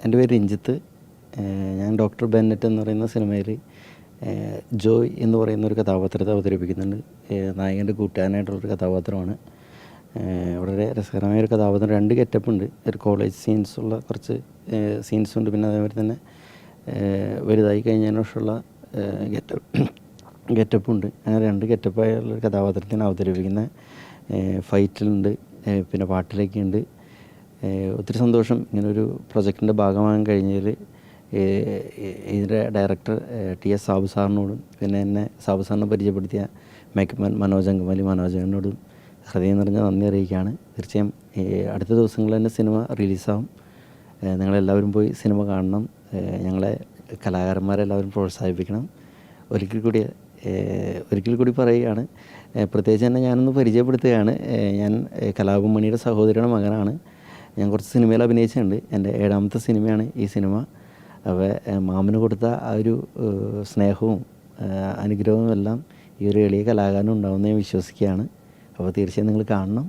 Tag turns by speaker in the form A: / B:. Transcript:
A: എൻ്റെ പേര് രഞ്ജിത്ത്. ഞാൻ ഡോക്ടർ ബെന്നറ്റ് എന്ന് പറയുന്ന സിനിമയിൽ ജോയ് എന്ന് പറയുന്ന ഒരു കഥാപാത്രത്തെ അവതരിപ്പിക്കുന്നുണ്ട്. നായകൻ്റെ കൂട്ടുകാരനായിട്ടുള്ളൊരു കഥാപാത്രമാണ്. വളരെ രസകരമായ ഒരു കഥാപാത്രം. 2 ഗെറ്റപ്പുണ്ട്. ഒരു കോളേജ് സീൻസുള്ള കുറച്ച് സീൻസുണ്ട്. പിന്നെ അതേപോലെ തന്നെ വലുതായി കഴിഞ്ഞതിന് ശേഷമുള്ള ഗെറ്റപ്പുണ്ട്. അങ്ങനെ 2 ഗെറ്റപ്പായുള്ളൊരു കഥാപാത്രത്തിനെ അവതരിപ്പിക്കുന്ന ഫൈറ്റിലുണ്ട്, പിന്നെ പാട്ടിലേക്കുണ്ട്. ഒത്തിരി സന്തോഷം ഇങ്ങനൊരു പ്രൊജക്റ്റിൻ്റെ ഭാഗമാകാൻ കഴിഞ്ഞതിൽ. ഇതിൻ്റെ ഡയറക്ടർ TS സാബു സാറിനോടും പിന്നെ എന്നെ സാബു സാറിനെ പരിചയപ്പെടുത്തിയ മേക്കപ്പ് മനോജ് അങ്കമാലി മനോജനോടും ഹൃദയം നിറഞ്ഞ നന്ദി അറിയിക്കുകയാണ്. തീർച്ചയായും അടുത്ത ദിവസങ്ങളിൽ തന്നെ സിനിമ റിലീസാവും. നിങ്ങളെല്ലാവരും പോയി സിനിമ കാണണം. ഞങ്ങളെ കലാകാരന്മാരെല്ലാവരും പ്രോത്സാഹിപ്പിക്കണം. ഒരിക്കൽ കൂടി പറയുകയാണ്. പ്രത്യേകിച്ച് തന്നെ ഞാനൊന്ന് പരിചയപ്പെടുത്തുകയാണ്. ഞാൻ കലാഭവൻ മണിയുടെ സഹോദരിയുടെ മകനാണ്. ഞാൻ കുറച്ച് സിനിമയിൽ അഭിനയിച്ചിട്ടുണ്ട്. എൻ്റെ 7ാമത്തെ സിനിമയാണ് ഈ സിനിമ. അപ്പോൾ മാമന് കൊടുത്ത ആ ഒരു സ്നേഹവും അനുഗ്രഹവും എല്ലാം ഈ ഒരു എളിയ കലാകാരനും ഉണ്ടാവുമെന്ന് ഞാൻ വിശ്വസിക്കുകയാണ്. അപ്പോൾ തീർച്ചയായും നിങ്ങൾ കാണണം.